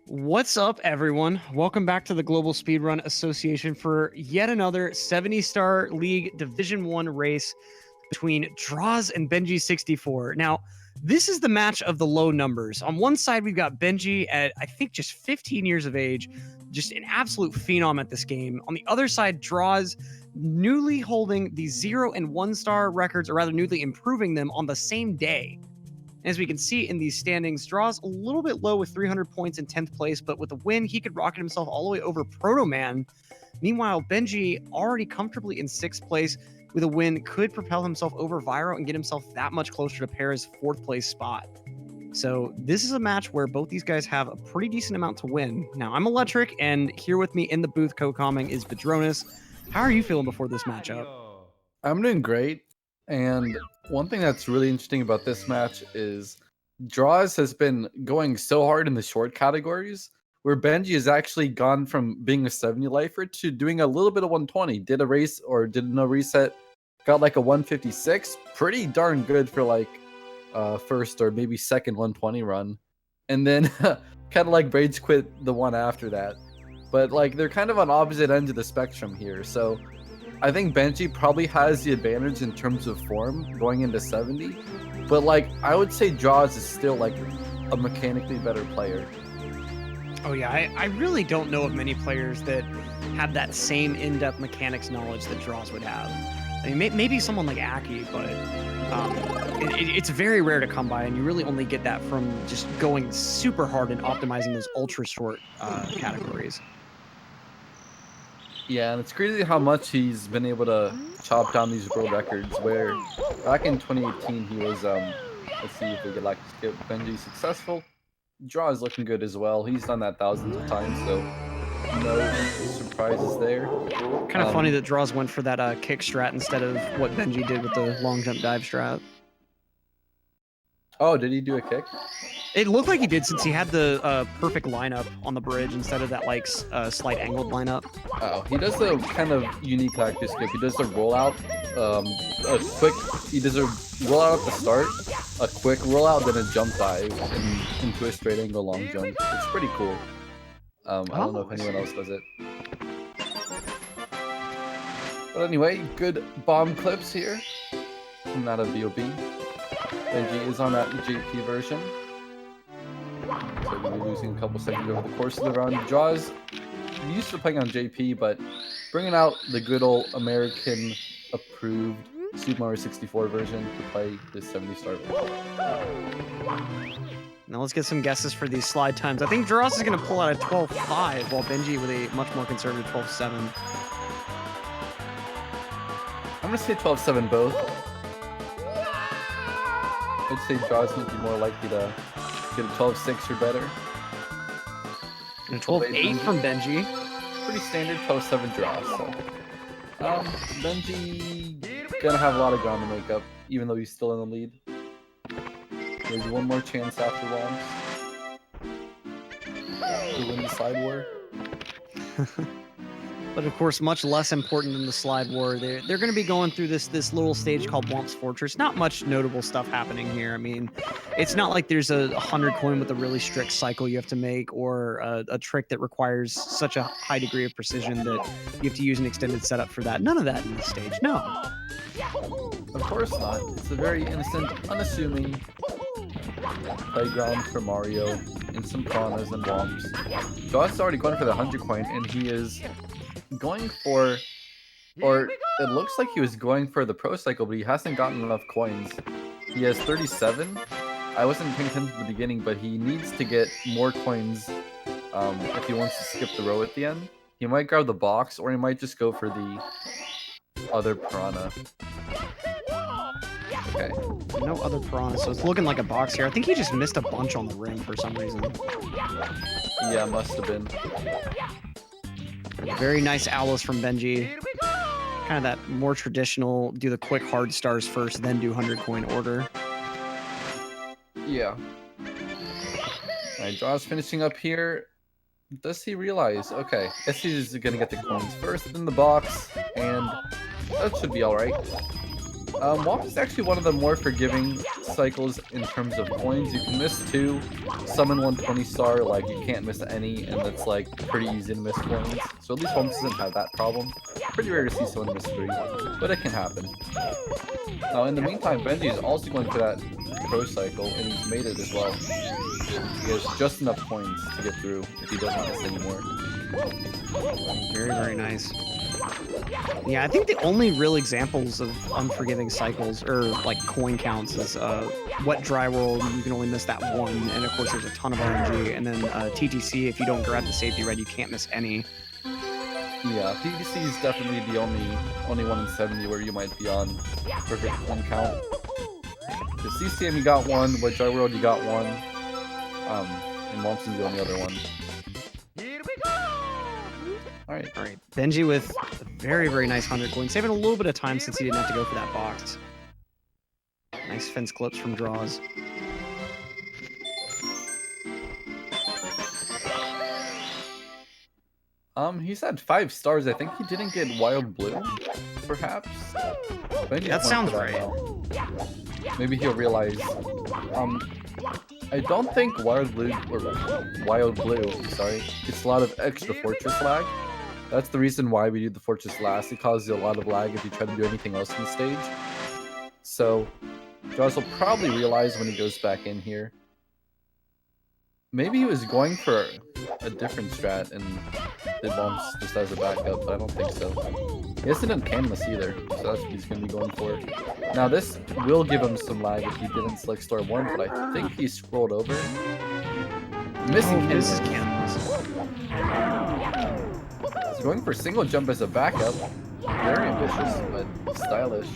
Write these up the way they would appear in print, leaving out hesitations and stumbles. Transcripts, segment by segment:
What's up, everyone? Welcome back to the Global Speedrun Association for yet another 70-star League Division 1 race between Droz and benji64. Now, this is the match of the low numbers. On one side, we've got Benji at, I think, just 15 years of age, just an absolute phenom at this game. On the other side, Droz newly holding the 0 and 1 star records, or rather newly improving them on the same day. As we can see in these standings, Droz a little bit low with 300 points in 10th place, but with a win, he could rocket himself all the way over Proto Man. Meanwhile, Benji, already comfortably in 6th place with a win, could propel himself over Viro and get himself that much closer to Para's 4th place spot. So this is a match where both these guys have a pretty decent amount to win. Now, I'm Electric, and here with me in the booth co-commenting is Bedronis. How are you feeling before this matchup? I'm doing great. And one thing that's really interesting about this match is Droz has been going so hard in the short categories, where Benji has actually gone from being a 70 lifer to doing a little bit of 120. Did a race or did no reset, got like a 156. Pretty darn good for like first or maybe second 120 run. And then kind of like rage quit the one after that. But like they're kind of on opposite ends of the spectrum here. So I think Benji probably has the advantage in terms of form going into 70, but like I would say Jaws is still like a mechanically better player. Oh yeah, I really don't know of many players that have that same in-depth mechanics knowledge that Droz would have. I mean, maybe someone like Aki, but it's very rare to come by, and you really only get that from just going super hard and optimizing those ultra short categories. Yeah, and it's crazy how much he's been able to chop down these world records, where back in 2018 he was, let's see if we could like skip Benji successful. Draw is looking good as well. He's done that thousands of times, so no surprises there. Kind of funny that Draws went for that kick strat instead of what Benji did with the long jump dive strat. Oh, did he do a kick? It looked like he did, since he had the perfect lineup on the bridge instead of that like slight angled lineup. Oh, he does the kind of unique tactic skip. He does the rollout, he does a rollout at the start, a quick rollout, then a jump dive into a straight angle long jump. It's pretty cool. I don't know if anyone else does it. But anyway, good bomb clips here from that of VOB. Benji is on that JP version. So we're going to be losing a couple seconds over the course of the round. Jaws used to playing on JP, but bringing out the good old American approved Super Mario 64 version to play this 70-star version. Now let's get some guesses for these slide times. I think Droz is going to pull out a 12.5, while Benji with a much more conservative 12.7. I'm going to say 12.7 both. I'd say Jaws might be more likely to get a 12.6 or better. And a 12.8 from Benji. Pretty standard 12.7 draws. So, Benji gonna have a lot of ground to make up, even though he's still in the lead. There's one more chance after Worms to win the slide war. But of course, much less important than the slide war. They're going to be going through this little stage called Womp's Fortress. Not much notable stuff happening here. I mean, it's not like there's a 100 coin with a really strict cycle you have to make, or a trick that requires such a high degree of precision that you have to use an extended setup for that. None of that in this stage. No. Of course not. It's a very innocent, unassuming playground for Mario and some piranhas and Womps. Josh's already going for the 100 coin, and he is going for, or it looks like he was going for the pro cycle, but he hasn't gotten enough coins. He has 37. I wasn't paying attention at the beginning, but he needs to get more coins if he wants to skip the row at the end. He might grab the box, or he might just go for the other piranha. Okay. No other piranha, so it's looking like a box here. I think he just missed a bunch on the rim for some reason. Yeah, must have been. Very nice owls from Benji. Kind of that more traditional, do the quick hard stars first, then do 100 coin order. Yeah. Alright, Jaw's finishing up here. Does he realize? Okay, guess he's gonna get the coins first in the box, and that should be alright. Womp is actually one of the more forgiving cycles in terms of coins. You can miss 2, summon 120 star, like you can't miss any, and it's like pretty easy to miss coins. So at least Womp doesn't have that problem. Pretty rare to see someone miss 3, but it can happen. Now in the meantime, Benji is also going for that pro cycle, and he's made it as well. He has just enough coins to get through if he doesn't miss anymore. Very, very nice. Yeah, I think the only real examples of unforgiving cycles or like coin counts is wet dry roll. You can only miss that one, and of course there's a ton of RNG. And then TTC, if you don't grab the safety red, you can't miss any. Yeah, TTC is definitely the only one in 70 where you might be on perfect one count. The CCM you got one, wet dry world you got one, and Womps is the only other one. All right. Benji with a very, very nice 100 coin, saving a little bit of time since he didn't have to go for that box. Nice fence clips from Droz. He's had 5 stars. I think he didn't get wild blue, perhaps. That sounds right. Maybe he'll realize. I don't think wild blue sorry, it's a lot of extra fortress lag. That's the reason why we do the fortress last. It causes a lot of lag if you try to do anything else in the stage. So, Droz will probably realize when he goes back in here. Maybe he was going for a different strat and did Womps just as a backup, but I don't think so. He hasn't done canvas either, so that's what he's going to be going for. Now this will give him some lag if he didn't select Star 1, but I think he scrolled over. Missing canvas. This is canvas. He's going for single jump as a backup. Very ambitious, but stylish.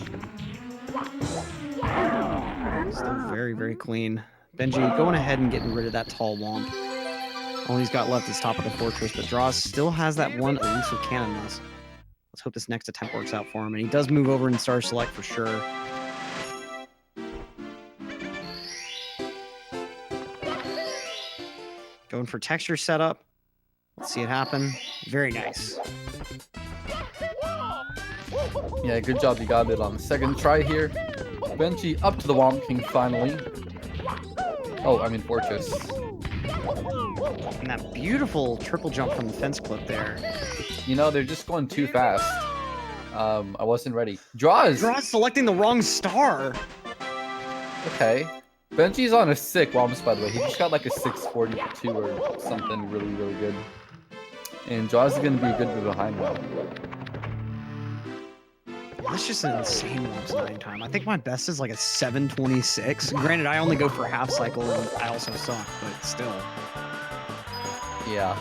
Still very, very clean. Benji going ahead and getting rid of that tall Womp. All he's got left is top of the fortress, but Droz still has that one elusive cannon nest. Let's hope this next attempt works out for him, and he does move over and Star Select for sure. Going for texture setup. Let's see it happen. Very nice. Yeah, good job. You got it on the second try here. Benji up to the Womp King finally. Oh, I mean fortress. And that beautiful triple jump from the fence clip there. You know, they're just going too fast. I wasn't ready. Droz! Droz selecting the wrong star! Okay. Benji's on a sick Womps, by the way. He just got like a 642 or something really, really good. And Droz is going to be a good bit behind now. That's just an insane Womps 9 time. I think my best is like a 726. Granted, I only go for half cycle and I also suck, but still. Yeah.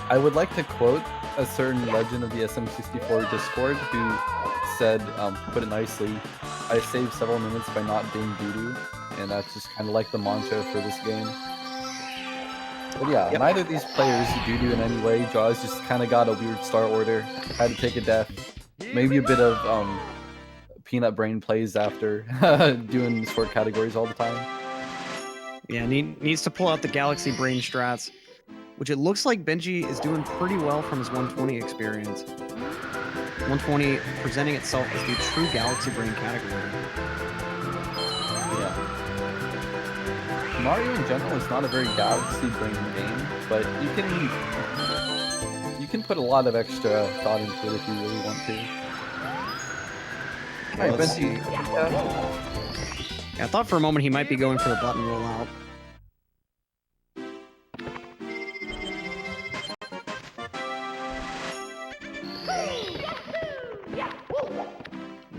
I would like to quote a certain legend of the SM64 Discord who said, put it nicely, I saved several minutes by not being doo-doo, and that's just kind of like the mantra for this game. But yeah, neither of these players doo-doo in any way. Droz just kind of got a weird star order, had to take a death. Maybe a bit of peanut brain plays after doing short categories all the time. Yeah, needs to pull out the Galaxy Brain strats, which it looks like Benji is doing pretty well from his 120 experience. 120 presenting itself as the true Galaxy Brain category. Yeah. Mario in general is not a very Galaxy Brain game, but you can put a lot of extra thought into it if you really want to. Okay, Alright, Benji. Yeah, I thought for a moment he might be going for the button rollout.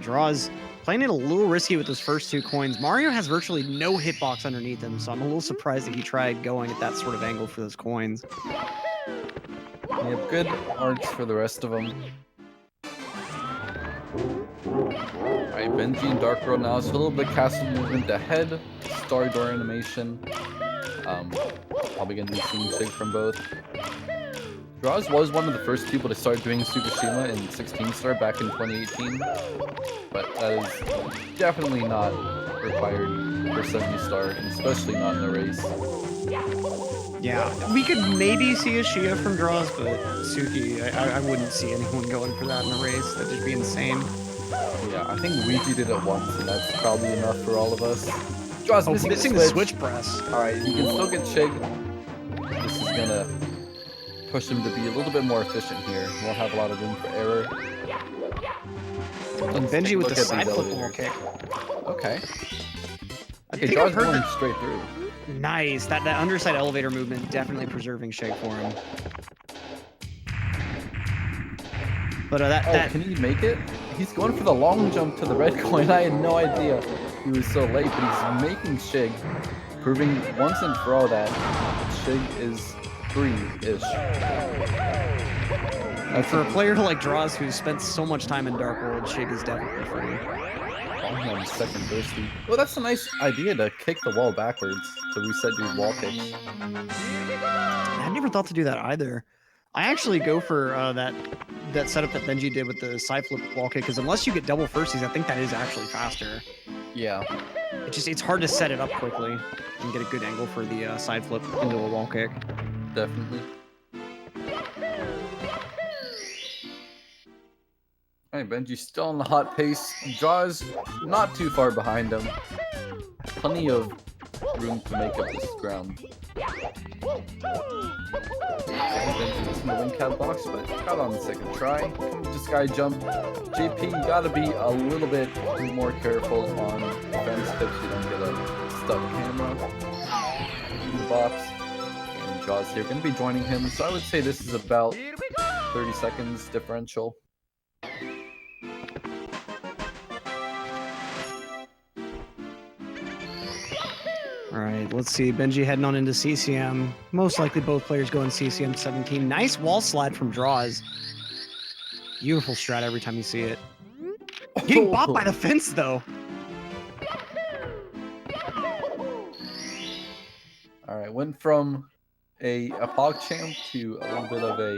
Droz playing it a little risky with those first 2 coins. Mario has virtually no hitbox underneath him, so I'm a little surprised that he tried going at that sort of angle for those coins. We have good arts for the rest of them. Alright, Benji and Dark World now. So a little bit castle movement ahead. Star door animation. Probably gonna be seeing sig from both. Droz was one of the first people to start doing Tsukushima in 16 star back in 2018. But that is definitely not required for 70 star, and especially not in a race. Yeah, we could maybe see a Shia from Droz, but Suki, I wouldn't see anyone going for that in a race. That'd just be insane. Yeah, I think Luigi did it once, and that's probably enough for all of us. Droz missing the switch press. Alright, he can still get Shig. This is gonna push him to be a little bit more efficient here. He won't have a lot of room for error. And Benji with the side flip wall kick. Okay. Okay, Droz going straight through. Nice. That underside elevator movement definitely preserving Shig for him. But can he make it? He's going for the long jump to the red coin. I had no idea he was so late, but he's making Shig, proving once and for all that Shig is free-ish. And for a player like Droz, who's spent so much time in Dark World, Shig is definitely free. Oh, second bursty. Well, that's a nice idea to kick the wall backwards to reset your wall kicks. I never thought to do that either. I actually go for that setup that Benji did with the side flip wall kick, because unless you get double firsties, I think that is actually faster. Yeah. It's hard to set it up quickly and get a good angle for the side flip into a wall kick. Definitely. Alright, Benji's still on the hot pace. Droz not too far behind him. Plenty of room to make up this ground. Benji's in the wing cap box, but got on the second try. Come to sky jump. JP, you gotta be a little bit more careful on defense tips. You don't get a stuck camera in the box. And Droz here gonna be joining him, so I would say this is about 30 seconds differential. All right, let's see. Benji heading on into CCM. Most likely both players going CCM 17. Nice wall slide from Droz. Beautiful strat every time you see it. Getting bopped by the fence, though. All right, went from a pog champ to a little bit of a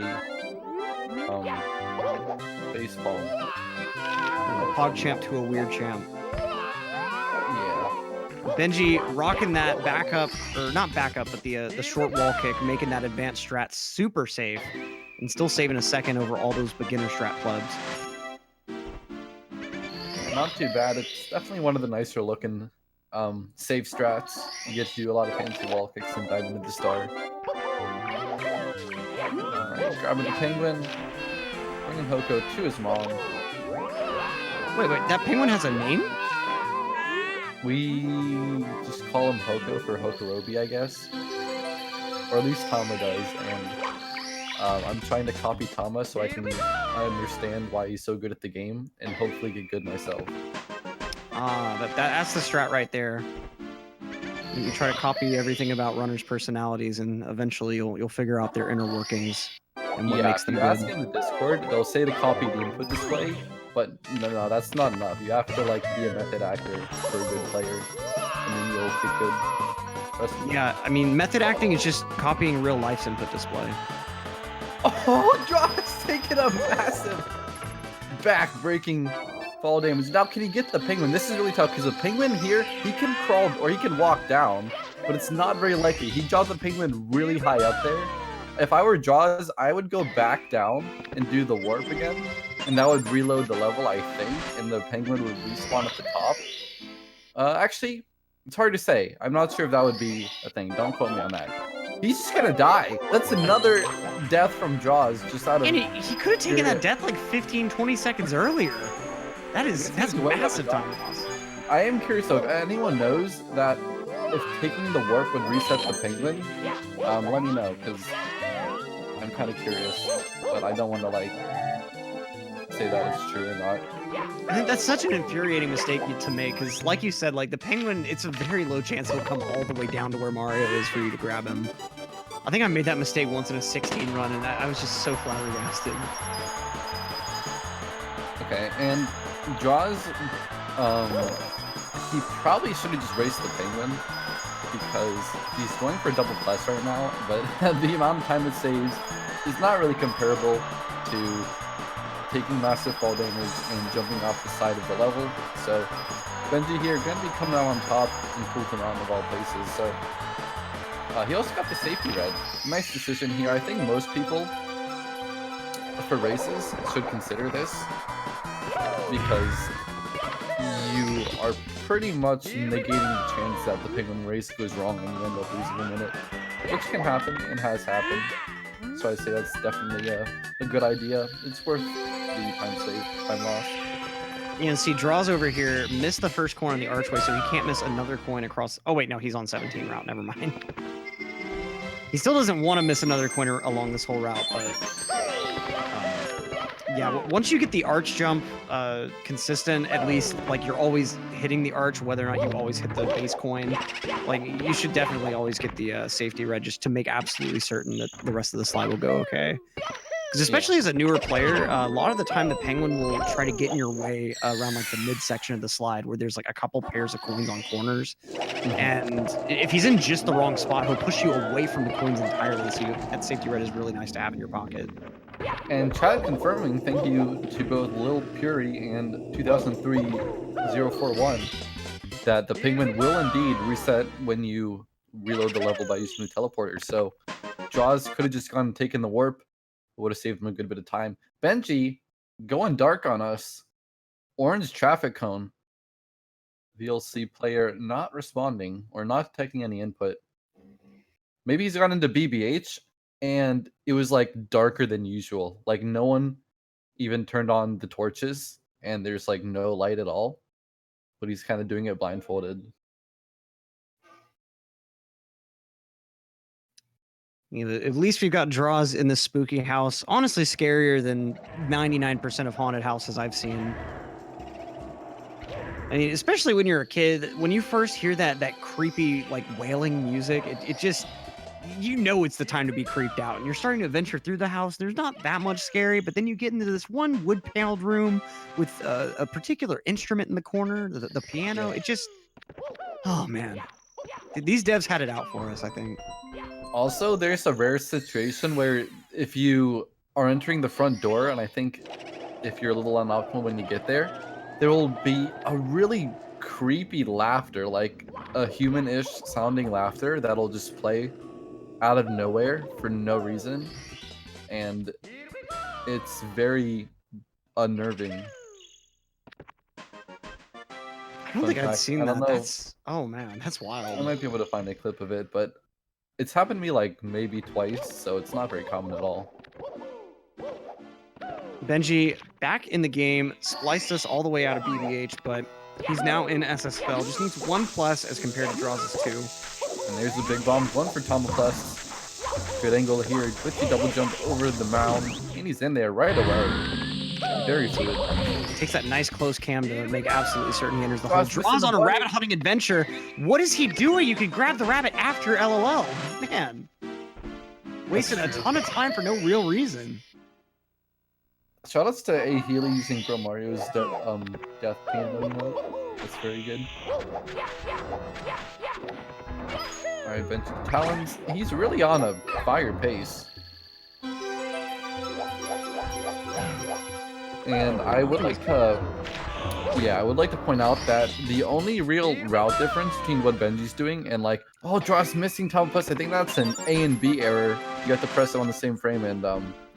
baseball. A pog champ to a weird champ. Benji rocking that backup, or not backup, but the short wall kick, making that advanced strat super safe, and still saving a second over all those beginner strat plebs. Not too bad. It's definitely one of the nicer looking save strats. You get to do a lot of fancy wall kicks and dive into the star. Alright, grabbing the penguin, bringing Hoko to his mom. Wait, that penguin has a name? We just call him Hoko for Hokorobi, I guess. Or at least Tama does, and I'm trying to copy Tama so I can understand why he's so good at the game, and hopefully get good myself. That's the strat right there. You try to copy everything about runners' personalities, and eventually you'll figure out their inner workings and what makes them good. Yeah, if you ask in the Discord, they'll say to copy the input display, but no, that's not enough. You have to be a method actor for a good player, and then you'll get good. Yeah, I mean, method acting is just copying real life's input display. Oh, Droz taking a massive back-breaking fall damage. Now, can he get the penguin? This is really tough, because the penguin here, he can crawl, or he can walk down, but it's not very likely. He dropped the penguin really high up there. If I were Droz, I would go back down and do the warp again, and that would reload the level, I think, and the penguin would respawn at the top. Actually, it's hard to say. I'm not sure if that would be a thing. Don't quote me on that. He's just gonna die. That's another death from Droz, just out of... And he could have taken that death like 15, 20 seconds earlier. That's massive time loss. I am curious though, if anyone knows that if taking the warp would reset the penguin, let me know, because I'm kind of curious, but I don't want to say that it's true or not. I think that's such an infuriating mistake to make, because like you said, the penguin, it's a very low chance he'll come all the way down to where Mario is for you to grab him. I think I made that mistake once in a 16 run, and I was just so flabbergasted. Okay, and Droz, he probably should have just raced the penguin, because he's going for double plus right now, but the amount of time it saves is not really comparable to taking massive fall damage and jumping off the side of the level. So Benji here going to be coming out on top and pulling around of all places. So he also got the safety red. Nice decision here. I think most people for races should consider this. because you are pretty much negating the chance that the penguin race goes wrong and you end up losing a minute, which can happen and has happened. So I say that's definitely a good idea. It's worth the time save, time lost. You know, see, Droz over here missed the first coin on the archway, so he can't miss another coin across. Oh wait, no, he's on 17 route. Never mind. He still doesn't want to miss another coin along this whole route, but yeah, once you get the arch jump consistent, at least like you're always hitting the arch, whether or not you always hit the base coin, like you should definitely always get the safety red just to make absolutely certain that the rest of the slide will go okay. Because especially as a newer player, a lot of the time the penguin will try to get in your way around like the midsection of the slide where there's like a couple pairs of coins on corners. And if he's in just the wrong spot, he'll push you away from the coins entirely. So that safety red is really nice to have in your pocket. And chat confirming, thank you to both Lil Puri and 2003-041, that the penguin will indeed reset when you reload the level by using the teleporter. So Droz could have just gone and taken the warp. Would have saved him a good bit of time. Benji going dark on us. Orange traffic cone. VLC player not responding or not taking any input. Maybe he's gone into BBH and it was like darker than usual. Like no one even turned on the torches and there's like no light at all. But he's kind of doing it blindfolded. You know, at least we've got Droz in this spooky house. Honestly, scarier than 99% of haunted houses I've seen. I mean, especially when you're a kid, when you first hear that creepy, like, wailing music, it just, you know it's the time to be creeped out. And you're starting to venture through the house. There's not that much scary, but then you get into this one wood-paneled room with a particular instrument in the corner, the piano. It just, oh, man. These devs had it out for us, I think. Also, there's a rare situation where if you are entering the front door, and I think if you're a little unoptimal when you get there, there will be a really creepy laughter, like a human-ish sounding laughter that'll just play out of nowhere for no reason, and it's very unnerving. I don't think I'd seen that. That's, oh man, that's wild. I might be able to find a clip of it, but it's happened to me like maybe twice, so it's not very common at all. Benji back in the game, spliced us all the way out of BBH, but he's now in SSFL. Just needs 1+ as compared to Droz's 2. And there's the big bomb, 1 for Tom Plus. Good angle here, glitchy double jump over the mound, and he's in there right away. Very fluid. Takes that nice close cam to make absolutely certain he enters the hole. Droz on a rabbit hunting adventure. What is he doing? You can grab the rabbit after LOL. Man. Wasted a ton of time for no real reason. Shoutouts to A. Healy using Bro Mario's death piano emote. That's very good. Alright, Benji Talons. He's really on a fire pace. And I would like to, I would like to point out that the only real route difference between what Benji's doing and like, oh, Droz missing Tom Plus, I think that's an A and B error. You have to press it on the same frame, and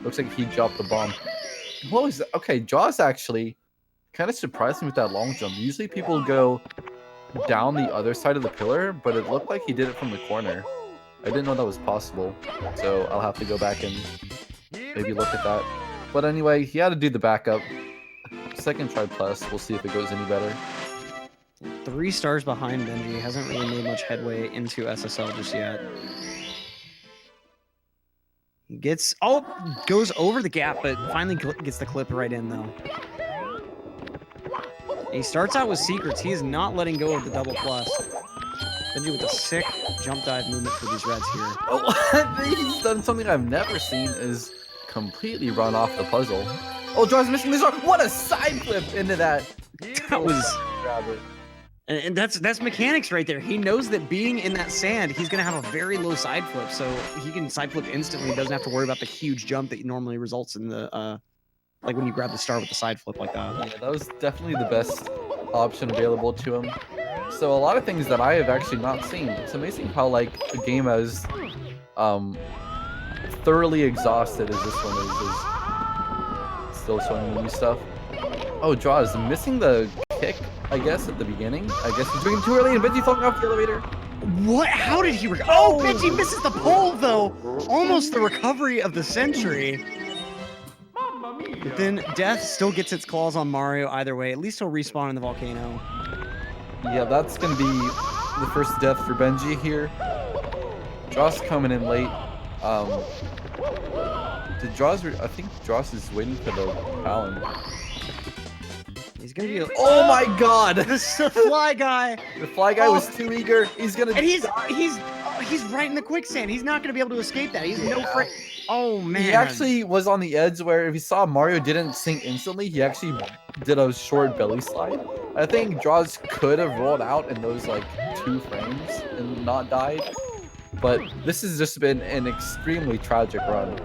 looks like he dropped the bomb. What was that? Okay, Droz actually kind of surprised me with that long jump. Usually people go down the other side of the pillar, but it looked like he did it from the corner. I didn't know that was possible, so I'll have to go back and maybe look at that. But anyway, he had to do the backup. Second try plus. We'll see if it goes any better. 3 stars behind Benji. Hasn't really made much headway into SSL just yet. He gets... Oh! Goes over the gap, but finally gets the clip right in, though. He starts out with secrets. He is not letting go of the double plus. Benji with a sick jump dive movement for these reds here. Oh, he's done something I've never seen is completely run off the puzzle. Oh, Droz missing this one. What a side flip into that. That was... Grab it. And that's mechanics right there. He knows that being in that sand, he's going to have a very low side flip, so he can side flip instantly. He doesn't have to worry about the huge jump that normally results in the, like when you grab the star with the side flip like that. Yeah, that was definitely the best option available to him. So a lot of things that I have actually not seen. It's amazing how like a game as thoroughly exhausted as this one is still showing new stuff. Oh, Droz missing the kick, I guess, at the beginning. I guess he's doing it too early, and Benji falling off the elevator. What? How did he? Oh, Benji misses the pole though. Almost the recovery of the century. But then Death still gets its claws on Mario either way. At least he'll respawn in the volcano. Yeah, that's gonna be the first death for Benji here. Droz coming in late. Did Droz? I think Droz is waiting for the Talon. He's gonna be. Oh my God! The fly guy. The fly guy was too eager. He's gonna. And he's right in the quicksand. He's not gonna be able to escape that. He's no friend. Oh man. He actually was on the edge where if he saw Mario didn't sink instantly, he actually did a short belly slide. I think Droz could have rolled out in those like 2 frames and not died. But this has just been an extremely tragic run.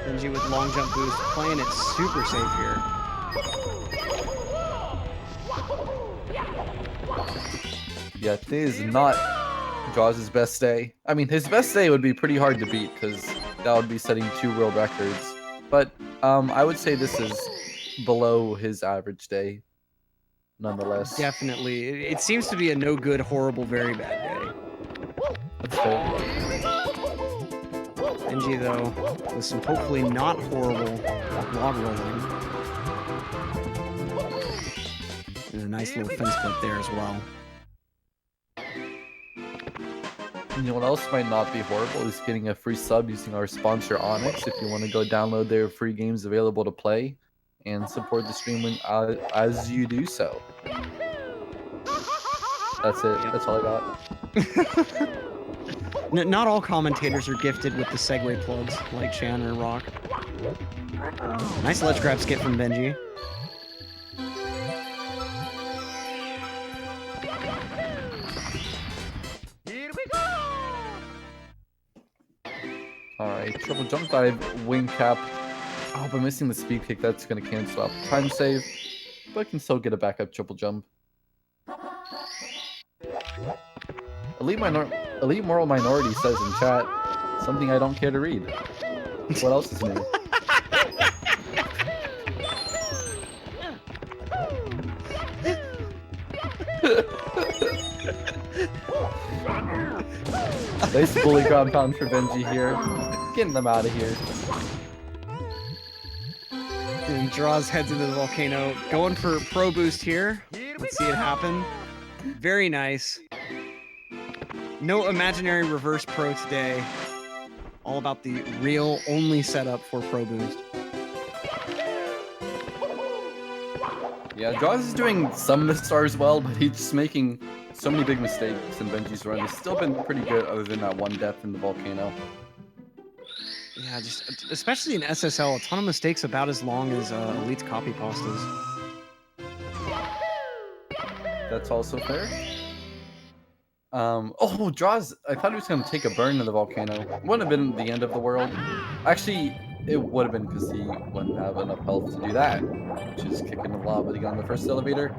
Benji with long jump boost, playing it super safe here. Yeah, today is not Droz's best day. I mean, his best day would be pretty hard to beat because that would be setting 2 world records. But I would say this is below his average day, nonetheless. Definitely. It seems to be a no good, horrible, very bad day. That's fair. Benji, though, with some hopefully not horrible log rolling. And a nice little fence flip there as well. You know what else might not be horrible is getting a free sub using our sponsor Onyx if you want to go download their free games available to play and support the streaming as you do so. That's it. That's all I got. Not all commentators are gifted with the segue plugs like Chan or Rock. Nice ledge grab skip from Benji. Alright, triple jump dive, wing cap. Oh, but missing the speed kick, that's going to cancel out the time save. But can still get a backup triple jump. Elite Moral Minority says in chat, something I don't care to read. What else is new? Nice bully ground pound for Benji here. Getting them out of here. And Droz heads into the volcano. Going for pro boost here. Let's see it happen. Very nice. No imaginary reverse pro today. All about the real only setup for pro boost. Yeah, Droz is doing some misstars well, but he's just making so many big mistakes in Benji's run. He's still been pretty good other than that one death in the volcano. Yeah, just especially in SSL, a ton of mistakes about as long as Elite's copy pastas. That's also fair. Oh, Droz, I thought he was going to take a burn in the volcano. Wouldn't have been the end of the world. Actually, it would have been because he wouldn't have enough health to do that. Which is kicking the lava to get on the first elevator.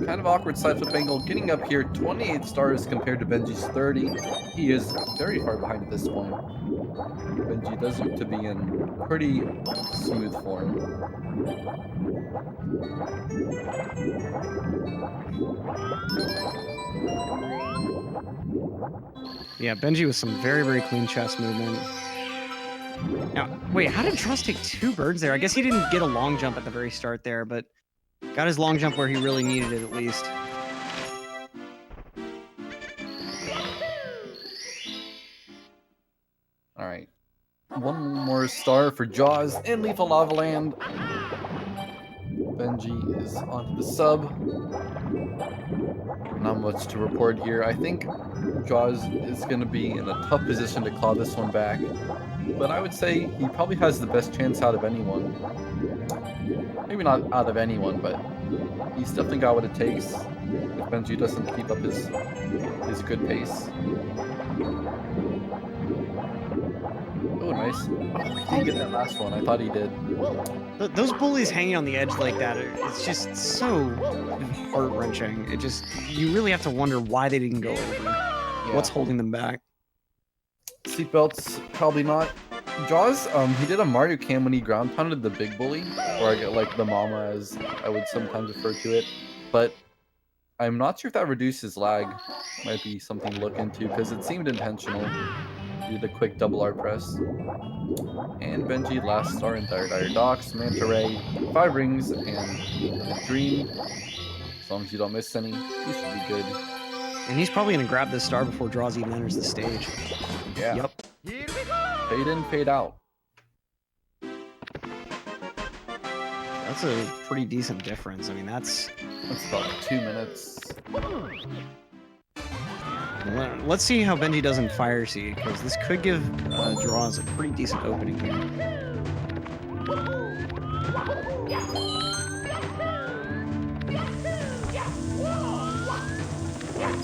Kind of awkward side flip angle. Getting up here, 28 stars compared to Benji's 30. He is very far behind at this point. Benji does look to be in pretty smooth form. Yeah, Benji with some very, very clean chest movement. Now, wait, how did Droz take 2 birds there? I guess he didn't get a long jump at the very start there, but got his long jump where he really needed it at least. Alright. One more star for Jaws and Lethal Lava Land. Benji is onto the sub. Not much to report here. I think Jaws is going to be in a tough position to claw this one back. But I would say he probably has the best chance out of anyone. Maybe not out of anyone, but he's definitely got what it takes if Benji doesn't keep up his good pace. Oh, nice. Oh, he didn't get that last one. I thought he did. Those bullies hanging on the edge like that, it's just so heart-wrenching. It just, you really have to wonder why they didn't go over. Yeah. What's holding them back? Seatbelts, probably not. Jaws, he did a Mario Cam when he ground pounded the big bully, or like the mama as I would sometimes refer to it, but I'm not sure if that reduces lag. Might be something to look into because it seemed intentional. Did a quick double R press. And Benji, last star in Dire Docks, Manta Ray, 5 rings, and a dream. As long as you don't miss any, you should be good. And he's probably gonna grab this star before Droz even enters the stage. Yeah. Yep. Fade in, fade out. That's a pretty decent difference. I mean, that's about 2 minutes. Let's see how Benji does in Fire Seed, because this could give Droz a pretty decent opening here.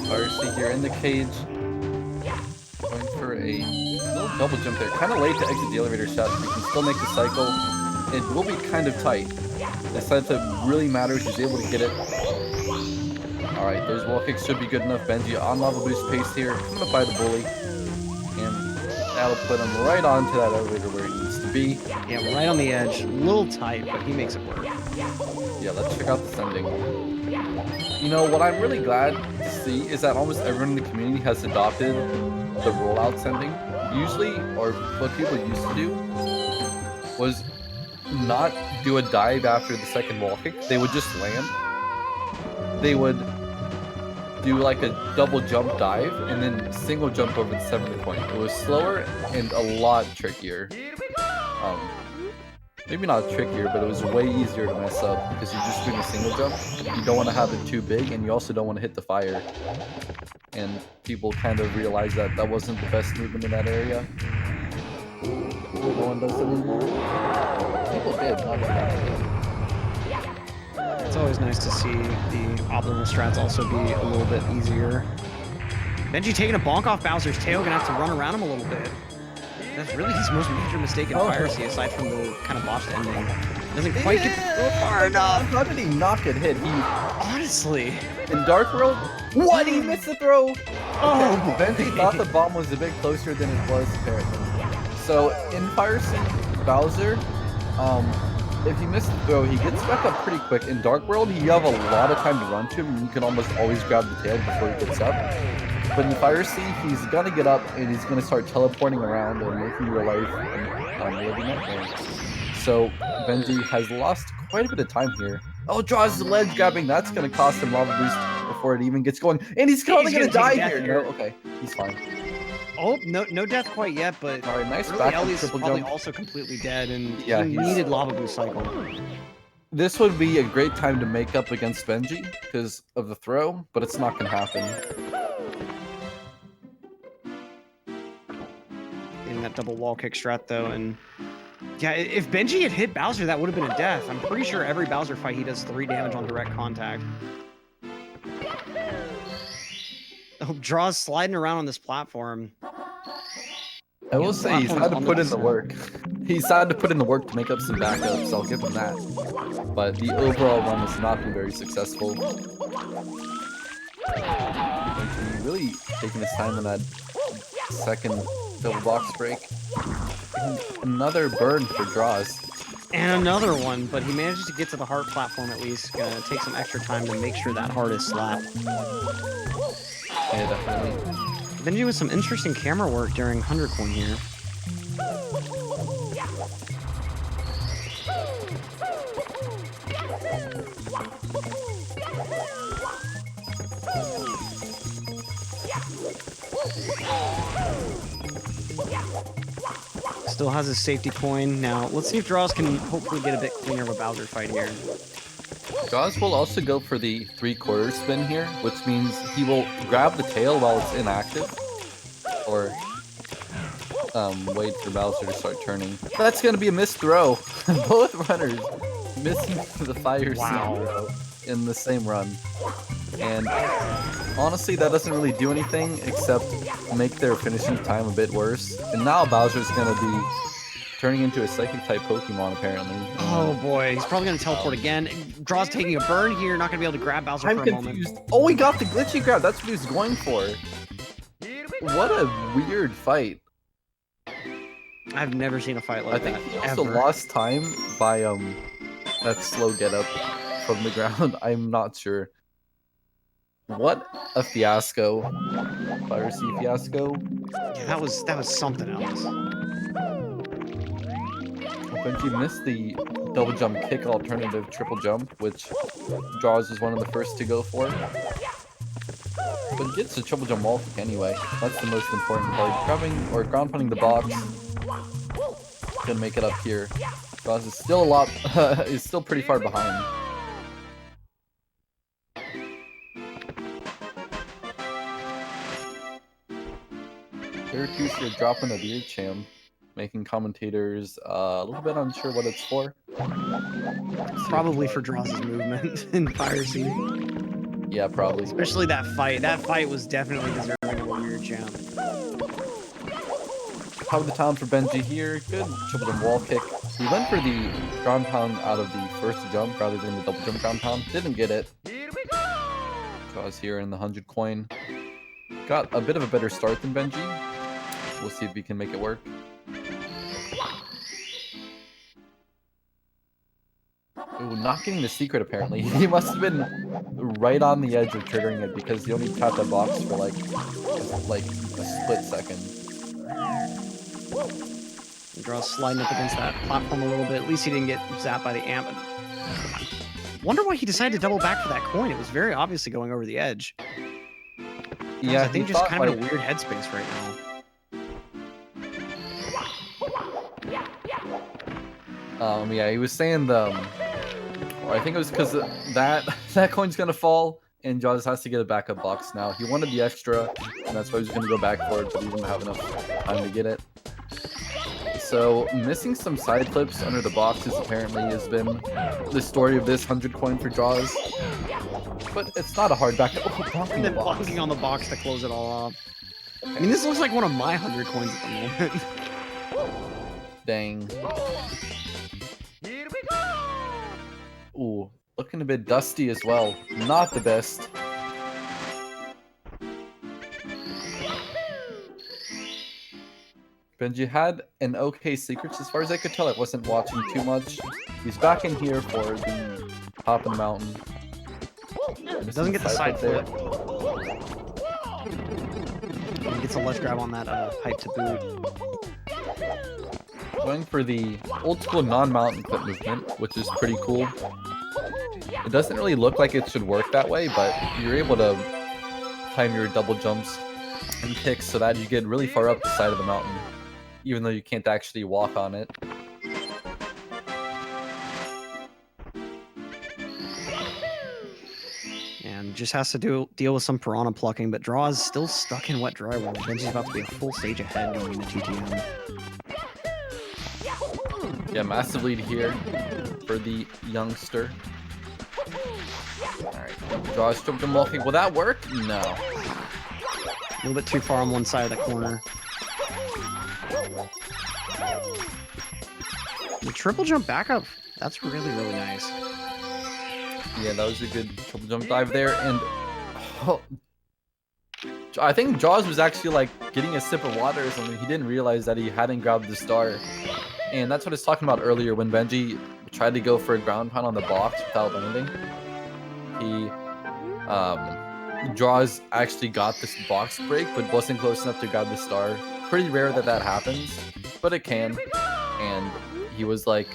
Fire Seed here in the cage. Going for a little double jump there. Kind of late to exit the elevator shot, but you can still make the cycle. It will be kind of tight. The side flip really matters. He's able to get it. Alright, those wall kicks should be good enough. Benji on lava boost pace here. Coming up by the bully. And that'll put him right onto that elevator where he needs to be. Yeah, right on the edge. A little tight, but he makes it work. Yeah, let's check out the sending. You know, what I'm really glad to see is that almost everyone in the community has adopted the rollout sending. Usually, or what people used to do, was not do a dive after the second wall kick. They would just land. They would do like a double jump dive and then single jump over the 7th point. It was slower and a lot trickier. Maybe not trickier, but it was way easier to mess up because you're just doing a single jump. You don't want to have it too big, and you also don't want to hit the fire. And people kind of realized that that wasn't the best movement in that area. No one does it anymore. People did, not that. It's always nice to see the optimal strats also be a little bit easier. Benji taking a bonk off Bowser's tail, gonna have to run around him a little bit. That's really his most major mistake in Fire Seed, aside from the kind of botched ending. Doesn't quite get far enough. How did he not get hit? Honestly. In Dark World, what? He missed the throw. Oh, Benji thought the bomb was a bit closer than it was, apparently. So in Fire Seed, Bowser, if you miss the throw, he gets back up pretty quick. In Dark World, you have a lot of time to run to him, and you can almost always grab the tail before he gets up. But in Fire Seed, he's gonna get up and he's gonna start teleporting around and making your life living nightmare. So Benji has lost quite a bit of time here. Oh, draws the ledge grabbing. That's gonna cost him lava boost before it even gets going. And he's probably gonna die here. No, okay, he's fine. Oh, no death quite yet, but all right, nice really back Ellie's triple probably jump. also completely dead, and yeah, he needed lava boost cycle. This would be a great time to make up against Benji because of the throw, but it's not gonna happen. In that double wall kick strat though, and yeah, if Benji had hit Bowser, that would have been a death. I'm pretty sure every Bowser fight he does 3 damage on direct contact. Oh, Draw's sliding around on this platform. I will say he's had to put in the work. He's had to put in the work to make up some backups, I'll give him that. But the overall run has not been very successful. Benji really taking his time on that second double box break. And another burn for Draws. And another one, but he manages to get to the heart platform at least. Gonna take some extra time to make sure that heart is slapped. Yeah, definitely. Benji with some interesting camera work during 100 coin here. Still has his safety coin. Now, let's see if Draws can hopefully get a bit cleaner of a Bowser fight here. Draws will also go for the 3/4 spin here, which means he will grab the tail while it's inactive. Or wait for Bowser to start turning. That's going to be a missed throw. Both runners missing the Fire Seed throw in the same run. And honestly, that doesn't really do anything except make their finishing time a bit worse. And now Bowser's going to be turning into a Psychic-type Pokemon, apparently. Oh boy, he's probably going to teleport again. Draw's taking a burn here, not going to be able to grab Bowser for a confused. moment. Oh, he got the glitchy grab. That's what he was going for. What a weird fight. I've never seen a fight like I that. think he also ever. lost time by that slow get up from the ground. I'm not sure. What a fiasco. Fire C fiasco. Yeah, that was something else. Benji missed the double jump kick alternative triple jump, which Droz was one of the first to go for. But gets the triple jump wall kick anyway. That's the most important part. Grabbing or ground pounding the box. Gonna make it up here. Droz is still is still pretty far behind. Syracuse are dropping a beer champ, making commentators a little bit unsure what it's for. Probably for Droz's movement in Fire C. Yeah, probably. Especially that fight. That fight was definitely deserving of a weird champ. Top of the town for Benji here. Good triple jump wall kick. He went for the ground pound out of the first jump rather than the double jump ground pound. Didn't get it. Draws here in the 100 coin. Got a bit of a better start than Benji. We'll see if we can make it work. Ooh, not getting the secret apparently. He must have been right on the edge of triggering it because he only tapped that box for like a split second. Droz sliding up against that platform a little bit. At least he didn't get zapped by the amp. Wonder why he decided to double back for that coin. It was very obviously going over the edge. Yeah, I think just kind of in a weird headspace right now. Yeah, he was saying I think it was because that coin's gonna fall, and Jaws has to get a backup box now. He wanted the extra, and that's why he was gonna go back for it, but he didn't have enough time to get it. So missing some side flips under the boxes apparently has been the story of this 100 coin for Jaws. But it's not a hard back. Oh, And then bonking on the box to close it all off. I mean, this looks like one of my 100 coins at the moment. Dang. Ooh, looking a bit dusty as well. Not the best. Benji had an okay secrets as far as I could tell. I wasn't watching too much. He's back in here for the top of the mountain. Doesn't get the side flip. He gets a ledge grab on that pipe to boot. Going for the old school non-mountain clip movement, which is pretty cool. It doesn't really look like it should work that way, but you're able to time your double jumps and kicks so that you get really far up the side of the mountain, even though you can't actually walk on it. And just has to deal with some piranha plucking, but Draw is still stuck in wet drywall. Benji's about to be a full stage ahead going into TTM. Yeah, massive lead here for the youngster. Alright, Draws tripped him walking. Will that work? No. A little bit too far on one side of the corner. The triple jump back up, that's really, really nice. Yeah, that was a good triple jump dive there, and I think Jaws was actually like getting a sip of water or something. He didn't realize that he hadn't grabbed the star. And that's what I was talking about earlier when Benji tried to go for a ground pound on the box without landing. He Draws actually got this box break, but wasn't close enough to grab the star. Pretty rare that that happens, but it can. And he was like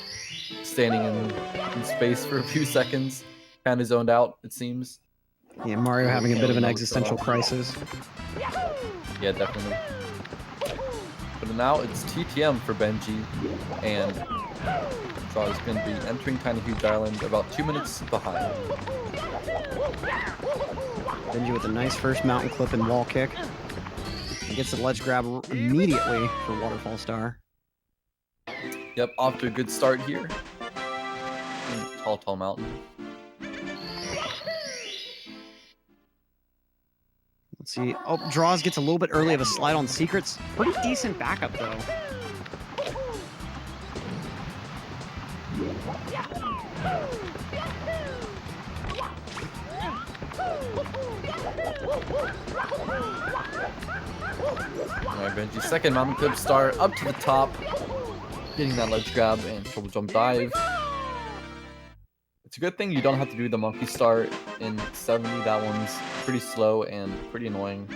standing in space for a few seconds, kind of zoned out, it seems. Yeah, Mario having a bit of an existential crisis. Yeah, definitely. But now it's TTM for Benji, and Draw is going to be entering Tiny Huge Island about 2 minutes behind. Benji with a nice first mountain clip and wall kick. He gets the ledge grab immediately for Waterfall Star. Yep, off to a good start here. Tall mountain. Let's see. Oh, Draws gets a little bit early of a slide on secrets. Pretty decent backup, though. Alright, Benji, second mountain clip star up to the top. Getting that ledge grab and triple jump dive. It's a good thing you don't have to do the monkey star in 70. That one's pretty slow and pretty annoying.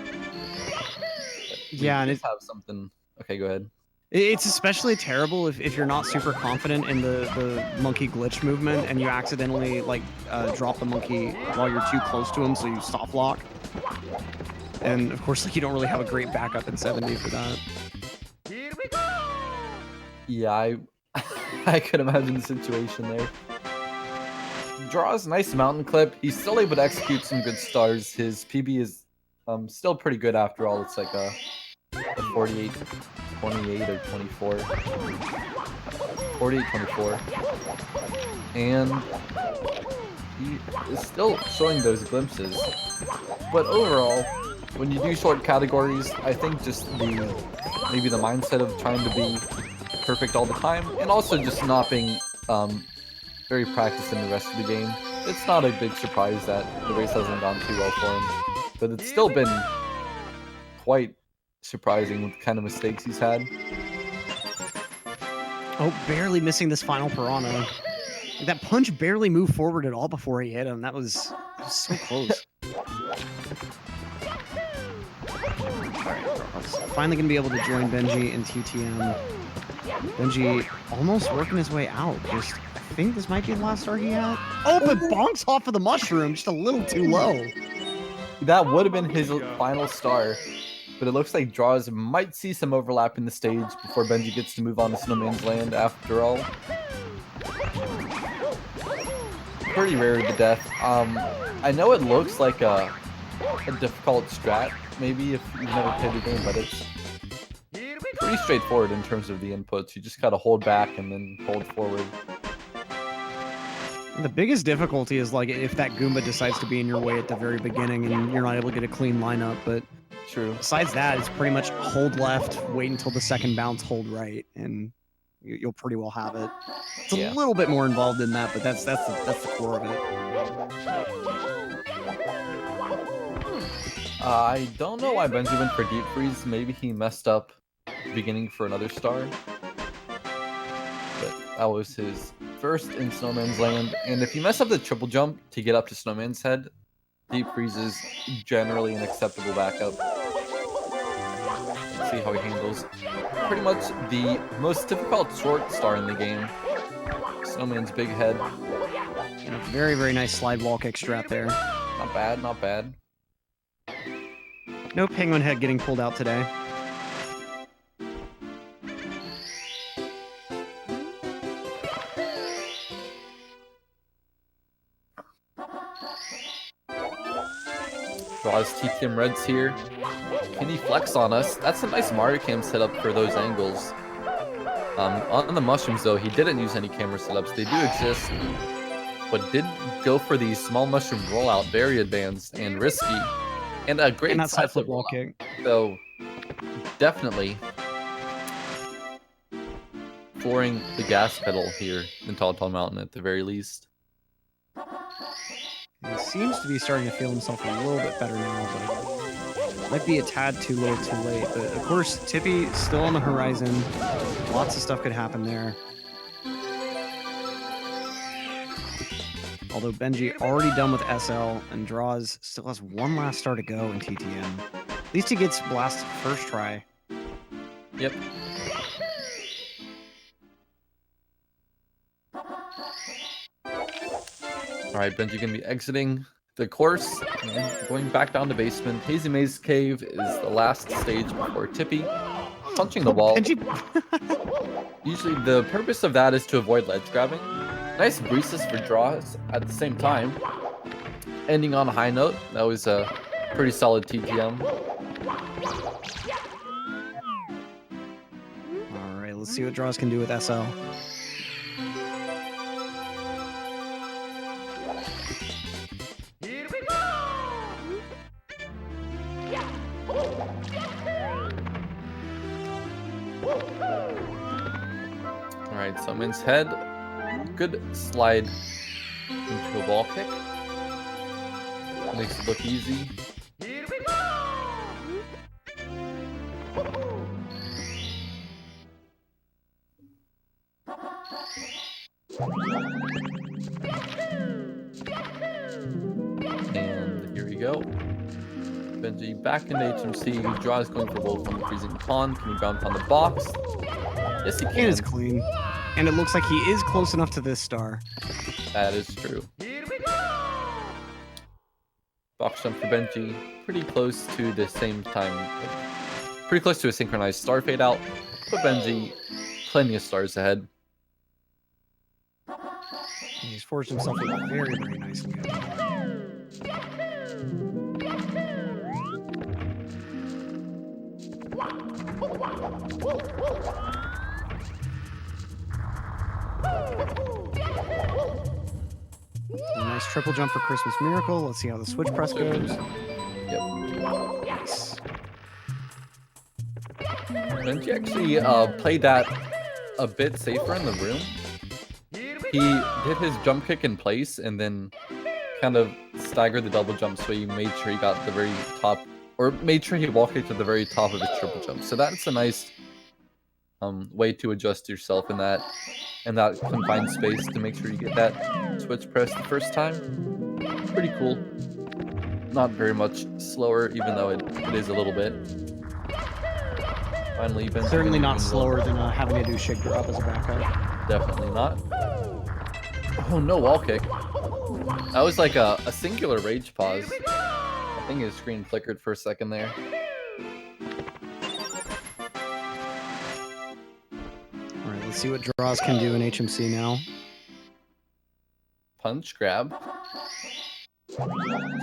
Yeah, and it have something. Okay, go ahead. It's especially terrible if you're not super confident in the monkey glitch movement and you accidentally like drop the monkey while you're too close to him, so you stop lock. And of course, like you don't really have a great backup in 70 for that. Yeah, I could imagine the situation there. Draws nice mountain clip. He's still able to execute some good stars. His PB is still pretty good after all. It's like a 48, 28 or 24. 48, 24. And he is still showing those glimpses. But overall, when you do short categories, I think just maybe the mindset of trying to be perfect all the time, and also just not being very practiced in the rest of the game. It's not a big surprise that the race hasn't gone too well for him, but it's still been quite surprising with the kind of mistakes he's had. Oh, barely missing this final piranha. That punch barely moved forward at all before he hit him. That was so close. Finally gonna be able to join Benji in TTM. Benji almost working his way out. Just, I think this might be the last star he had. Oh, but bonks off of the mushroom, just a little too low. That would have been his final star, but it looks like Draws might see some overlap in the stage before Benji gets to move on to Snowman's Land after all. Pretty rare to death. I know it looks like a difficult strat, maybe if you've never played the game, but it's pretty straightforward in terms of the inputs. You just gotta hold back and then hold forward. The biggest difficulty is like if that Goomba decides to be in your way at the very beginning and you're not able to get a clean lineup, but true. Besides that, it's pretty much hold left, wait until the second bounce, hold right, and you'll pretty well have it. It's a little bit more involved in that, but that's the core of it. I don't know why Benji went for deep freeze. Maybe he messed up beginning for another star. But that was his first in Snowman's Land. And if you mess up the triple jump to get up to Snowman's Head, deep freeze is generally an acceptable backup. Let's see how he handles pretty much the most difficult short star in the game. Snowman's big head. And a very, very nice slide wall kick strat there. Not bad, not bad. No penguin head getting pulled out today. Draws TTM Reds here. Can he flex on us? That's a nice Mario Cam setup for those angles. On the mushrooms though, he didn't use any camera setups. They do exist, but did go for the small mushroom rollout, very advanced and risky, and a great side flip wall kick. So definitely flooring the gas pedal here in Tall Tall Mountain at the very least. He seems to be starting to feel himself a little bit better now, but might be a tad too little too late. But of course, Tippy still on the horizon. Lots of stuff could happen there. Although Benji already done with SL, and Draws still has one last star to go in TTM. At least he gets blasted first try. Yep. Alright, Benji gonna be exiting the course and going back down to basement. Hazy Maze Cave is the last stage before Tippy. Punching the wall. Usually the purpose of that is to avoid ledge grabbing. Nice breezes for Draws at the same time. Ending on a high note. That was a pretty solid TTM. Alright, let's see what Draws can do with SL. Alright, Summons head. Good slide into a ball kick. Makes it look easy. And here we go. Benji back into HMC. Droz going for Wolf on the freezing pond. Can he bounce on the box? Yes, he can. It is clean. And it looks like he is close enough to this star. That is true. Box jump for Benji. Pretty close to the same time. Pretty close to a synchronized star fade out. But Benji, plenty of stars ahead. He's forced himself in very, very nicely. A nice triple jump for Christmas Miracle. Let's see how the switch press goes. Yep. Nice. Benji actually played that a bit safer in the room. He did his jump kick in place and then kind of staggered the double jump, so he made sure he got the very top, or made sure he walked to the very top of his triple jump. So that's a nice way to adjust yourself in that confined space to make sure you get that switch press the first time. Pretty cool. Not very much slower, even though it is a little bit. Finally, Benji Certainly not slower than having to do shake drop as a backup. Definitely not. Oh, no wall kick. That was like a singular rage pause. I think his screen flickered for a second there. Alright, let's see what Droz can do in HMC now. Punch grab.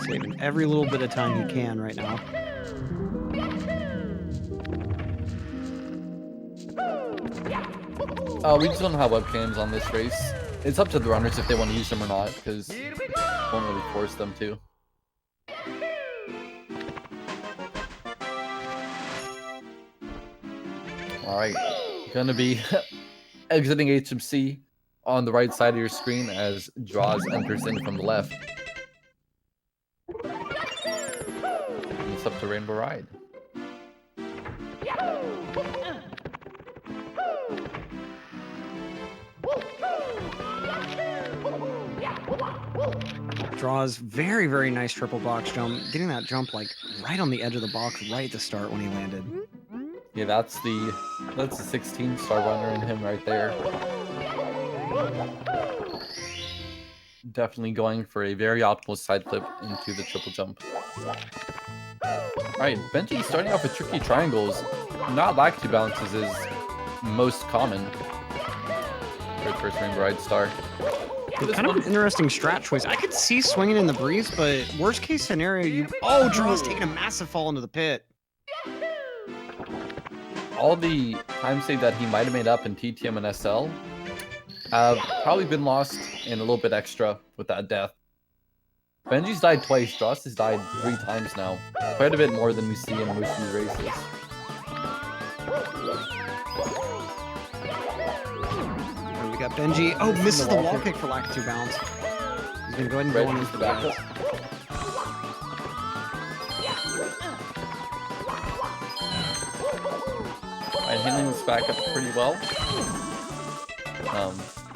Saving every little bit of time he can right now. We just don't have webcams on this race. It's up to the runners if they want to use them or not, because won't really force them to. Alright, gonna be exiting HMC on the right side of your screen as Droz enters in from the left. And it's up to Rainbow Ride. Droz very, very nice triple box jump. Getting that jump like right on the edge of the box right at the start when he landed. Yeah, that's the 16-star runner in him right there. Definitely going for a very optimal side flip into the triple jump. Alright, Benji starting off with tricky triangles. Not like 2 bounces is most common for the first Rainbow Ride star. Kind of an interesting strat choice. I could see swinging in the breeze, but worst case scenario, Droz taking a massive fall into the pit. All the time save that he might have made up in TTM and SL have probably been lost in a little bit extra with that death. Benji's died twice. Droz has died 3 times now. Quite a bit more than we see in most of these races. And we got Benji. Oh, misses the wall kick for lack of 2 bounds. He's going to go ahead and go on into the back. Alright, handling this back up pretty well.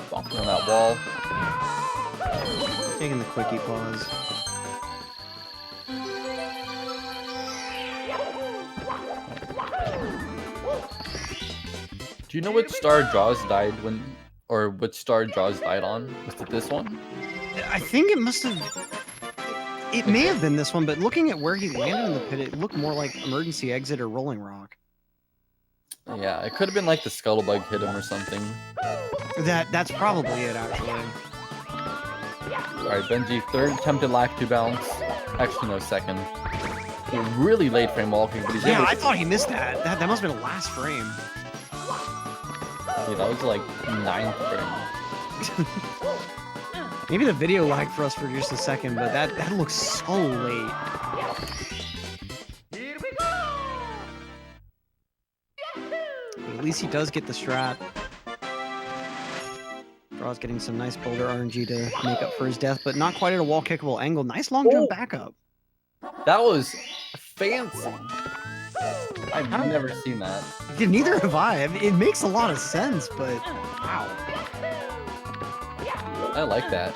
Bumping on that wall. Taking the quickie pause. Do you know which star Droz died or which star Droz died on? Was it this one? I think it must have... It may have been this one, but looking at where he landed in the pit, it looked more like emergency exit or rolling rock. Yeah, it could have been like the scuttlebug hit him or something. That's probably it, actually. Alright, Benji, 3rd attempted lack 2 bounce. Actually, no, 2nd. Really late frame walking, but he's I thought he missed that. That must have been the last frame. Yeah, that was like 9th frame. Maybe the video lagged for us for just a second, but that looks so late. But at least he does get the strat. Droz getting some nice boulder RNG to make up for his death, but not quite at a wall kickable angle. Nice long jump back up. That was fancy. I've never seen that. Neither have I. It makes a lot of sense, but wow. I like that.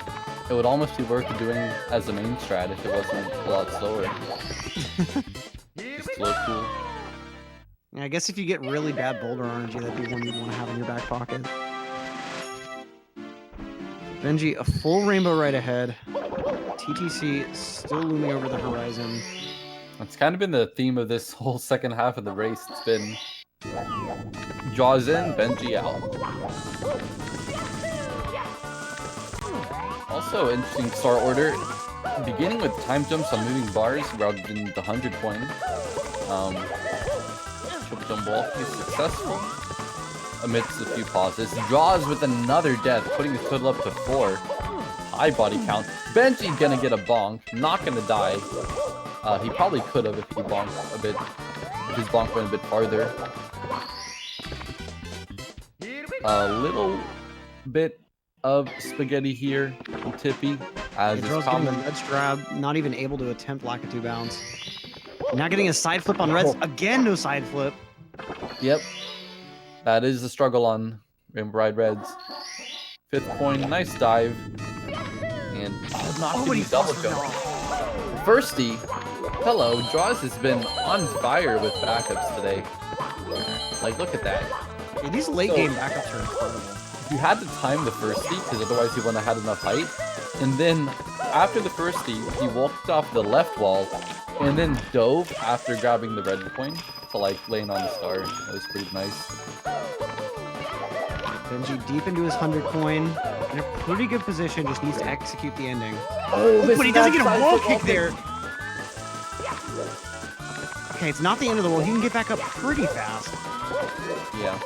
It would almost be worth doing as a main strat if it wasn't a lot slower. Just to look cool. Yeah, I guess if you get really bad boulder energy, that'd be one you'd want to have in your back pocket. Benji, a full rainbow right ahead. TTC still looming over the horizon. It's kind of been the theme of this whole second half of the race. It's been Jaws in, Benji out. Also, interesting start order. Beginning with time jumps on moving bars rather than the 100 coin. Triple jump wall is successful amidst a few pauses. Draws with another death, putting his total up to 4. High body count. Benji gonna get a bonk, not gonna die. He probably could have if he bonked a bit. If his bonk went a bit farther. A little bit of spaghetti here from Tippy, as is common. Let's grab, not even able to attempt Lakitu bounce. Not getting a side flip on Reds. Again, no side flip. Yep. That is the struggle on Rainbow Ride Reds. 5th coin, nice dive. And not getting double jump. Firsty, hello, Draws has been on fire with backups today. Like, look at that. Yeah, these late game backups are incredible. You had to time the firsty, because otherwise he wouldn't have had enough height. And then, after the firsty, he walked off the left wall, and then dove after grabbing the red coin to, like, lane on the star. That was pretty nice. Benji deep into his 100 coin, in a pretty good position, just needs to execute the ending. Oh, but he doesn't get a wall kick there! Okay, it's not the end of the wall. He can get back up pretty fast. Yeah.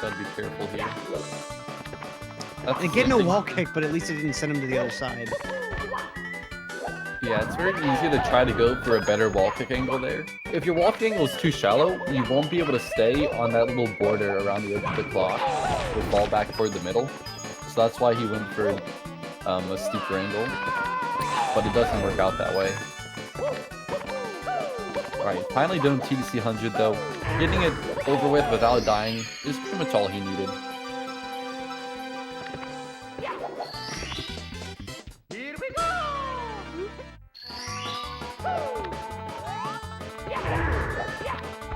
Gotta be careful here. And get no wall kick, but at least it didn't send him to the other side. Yeah, it's very easy to try to go for a better wall kick angle there. If your wall kick angle is too shallow, you won't be able to stay on that little border around the edge of the clock with ball back toward the middle. So that's why he went for a steeper angle. But it doesn't work out that way. Alright, finally done TDC 100 though. Getting it over with without dying is pretty much all he needed.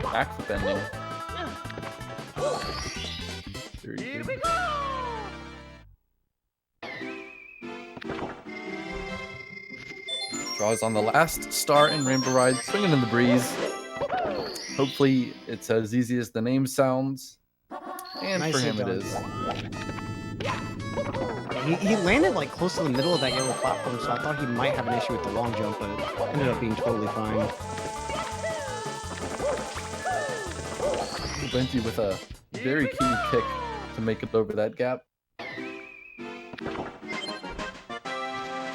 Backflip ending. Very good. Draws on the last star in Rainbow Ride, swinging in the breeze. Hopefully it's as easy as the name sounds. And nice for him it is. He landed like close to the middle of that yellow platform, so I thought he might have an issue with the long jump, but it ended up being totally fine. Benji with a very key kick to make it over that gap.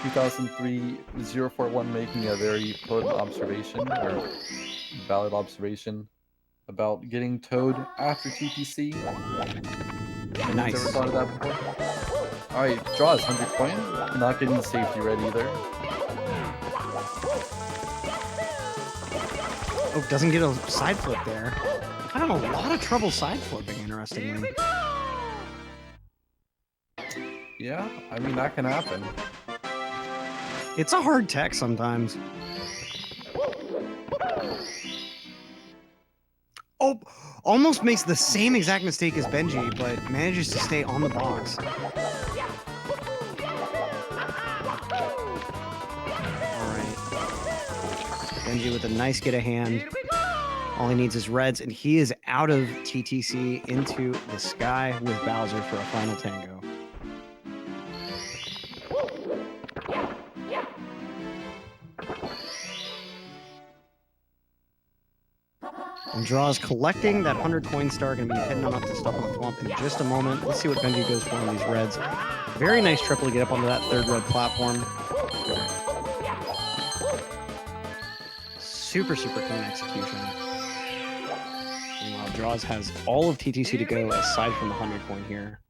2003-041 making a very potent observation, or valid observation, about getting towed after TPC. Nice. Ever thought of that before? Alright, Draws 100 coin. Not getting the safety red either. Oh, doesn't get a side flip there. I don't know, a lot of trouble side flipping, interestingly. Yeah, I mean, that can happen. It's a hard tech sometimes. Oh, almost makes the same exact mistake as Benji, but manages to stay on the box. All right. Benji with a nice get a hand. All he needs is reds, and he is out of TTC into the sky with Bowser for a final tango. And Draws collecting that 100 coin star, going to be heading on up to Stuff on the Swamp in just a moment. Let's see what Benji goes for on these reds. Very nice triple to get up onto that third red platform. Super, super clean execution. Meanwhile, Draws has all of TTC to go aside from the 100 coin here.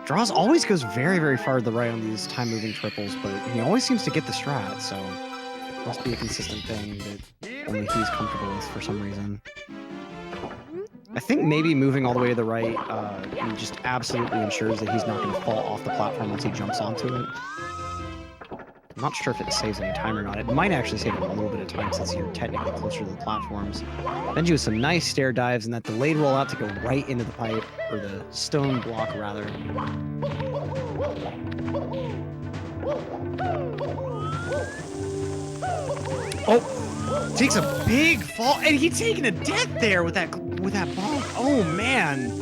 Draws always goes very, very far to the right on these time-moving triples, but he always seems to get the strat, so Must be a consistent thing that only he's comfortable with for some reason. I think maybe moving all the way to the right just absolutely ensures that he's not going to fall off the platform once he jumps onto it. I'm not sure if it saves any time or not. It might actually save a little bit of time since you're technically closer to the platforms. Benji with some nice stair dives and that delayed rollout to go right into the pipe, or the stone block rather. Oh, takes a big fall, and he's taking a death there with that bomb. Oh man.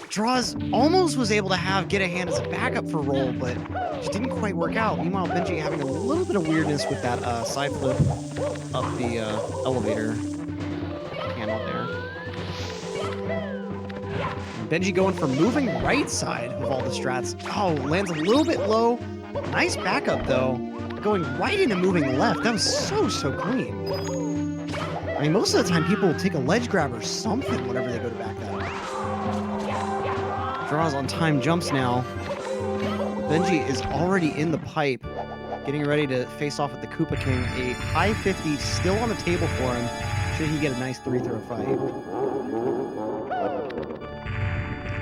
Droz almost was able to get a hand as a backup for roll, but just didn't quite work out. Meanwhile, Benji having a little bit of weirdness with that side flip up the elevator handle there. And Benji going for moving right side of all the strats. Oh, lands a little bit low. Nice backup though. Going right into moving left. That was so clean. I mean, most of the time people will take a ledge grab or something whenever they go to back that up. Droz on time jumps now. Benji is already in the pipe, getting ready to face off with the Koopa King. A high 50 still on the table for him. Should he get a nice 3-throw fight?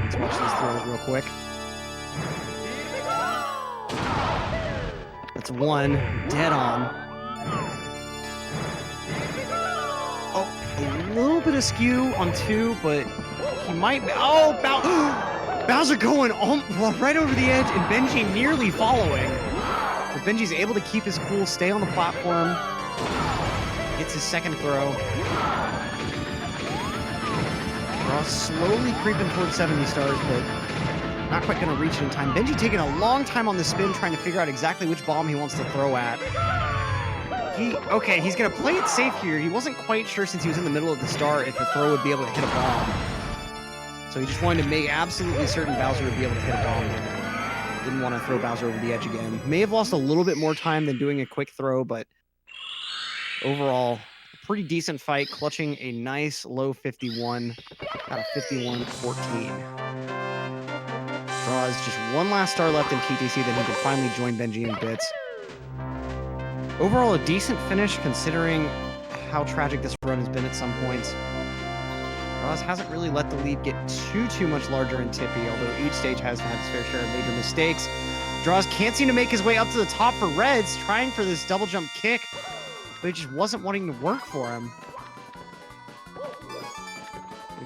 Let's watch these throws real quick. That's one, dead on. Oh, a little bit askew on 2, but he might be. Oh, Bowser going right over the edge, and Benji nearly following. But Benji's able to keep his cool, stay on the platform. Gets his second throw. Droz slowly creeping towards 70 stars, but not quite going to reach it in time. Benji taking a long time on the spin, trying to figure out exactly which bomb he wants to throw at. Okay, he's going to play it safe here. He wasn't quite sure, since he was in the middle of the star, if the throw would be able to hit a bomb. So he just wanted to make absolutely certain Bowser would be able to hit a bomb there. Didn't want to throw Bowser over the edge again. May have lost a little bit more time than doing a quick throw, but overall, a pretty decent fight, clutching a nice low 51 out of 51-14. Droz just one last star left in TTC, then he can finally join Benji in bits. Overall, a decent finish considering how tragic this run has been at some points. Droz hasn't really let the lead get too much larger in Tippy, although each stage has had its fair share of major mistakes. Droz can't seem to make his way up to the top for Reds, trying for this double jump kick, but it just wasn't wanting to work for him.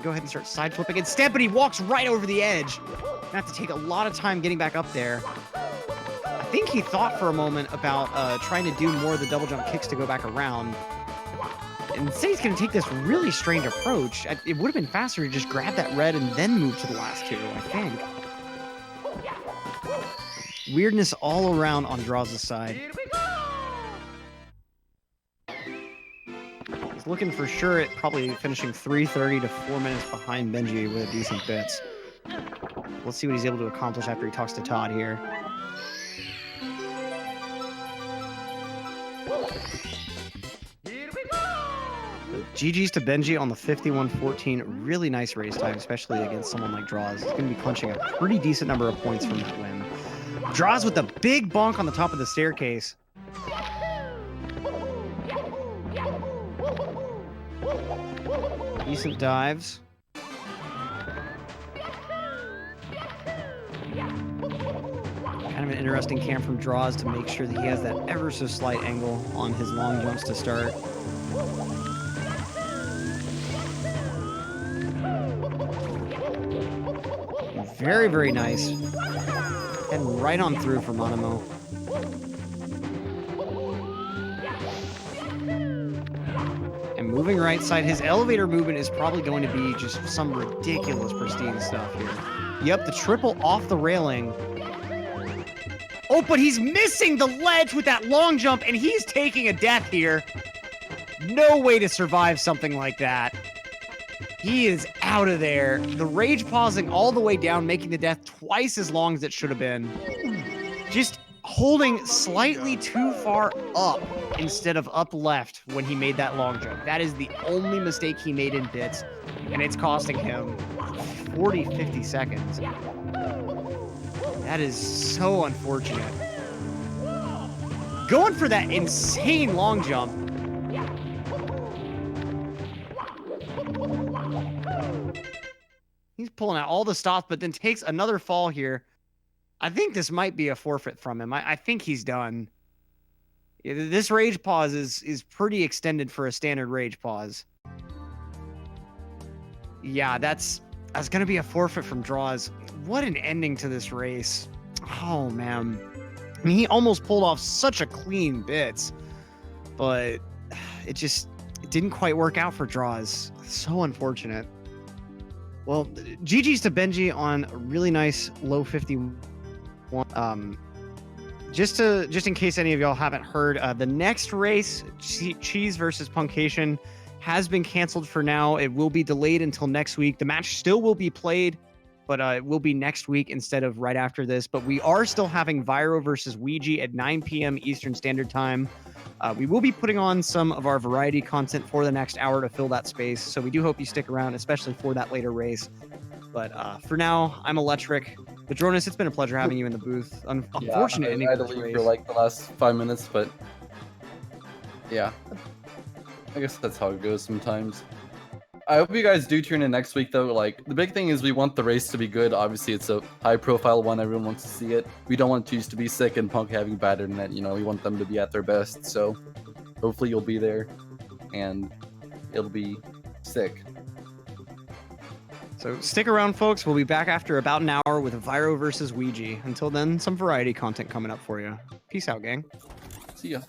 Go ahead and start side flipping instead, but he walks right over the edge. Gonna have to take a lot of time getting back up there. I think he thought for a moment about trying to do more of the double jump kicks to go back around. And instead he's going to take this really strange approach. It would have been faster to just grab that red and then move to the last two, I think. Weirdness all around on Droz's side. He's looking for sure at probably finishing 3:30 to 4 minutes behind Benji with decent bits. Let's see what he's able to accomplish after he talks to Todd here. GG's to Benji on the 51-14. Really nice race time, especially against someone like Droz. He's going to be punching a pretty decent number of points from that win. Droz with the big bonk on the top of the staircase. Decent dives. Kind of an interesting cam from Droz to make sure that he has that ever so slight angle on his long jumps to start. Very, very nice. And right on through for Monimo. And moving right side, his elevator movement is probably going to be just some ridiculous pristine stuff here. Yep, the triple off the railing. Oh, but he's missing the ledge with that long jump, and he's taking a death here. No way to survive something like that. He is out of there. The rage pausing all the way down, making the death twice as long as it should have been. Just holding slightly too far up instead of up left when he made that long jump. That is the only mistake he made in bits, and it's costing him 40, 50 seconds. That is so unfortunate. going for that insane long jump. He's pulling out all the stops, but then takes another fall here. I think this might be a forfeit from him. I think he's done. Yeah, this rage pause is pretty extended for a standard rage pause. Yeah, that's going to be a forfeit from Droz. What an ending to this race. Oh, man. I mean, he almost pulled off such a clean bits, but it didn't quite work out for Droz. So unfortunate. Well, GG's to Benji on a really nice low 51. Just in case any of y'all haven't heard, the next race, Cheese versus Punkation, has been canceled for now. It will be delayed until next week. The match still will be played, but it will be next week instead of right after this. But we are still having Vyro versus Ouija at 9 p.m. Eastern Standard Time. We will be putting on some of our variety content for the next hour to fill that space. So we do hope you stick around, especially for that later race. But for now, I'm Electric. Padronis, it's been a pleasure having you in the booth. Unfortunate ending. I had to leave for like the last 5 minutes, but yeah, I guess that's how it goes sometimes. I hope you guys do tune in next week, though. Like, the big thing is we want the race to be good. Obviously, it's a high-profile one. Everyone wants to see it. We don't want Cheese to be sick and Punk having bad internet. You know, we want them to be at their best. So, hopefully you'll be there, and it'll be sick. So, stick around, folks. We'll be back after about an hour with Vyro versus Ouija. Until then, some variety content coming up for you. Peace out, gang. See ya.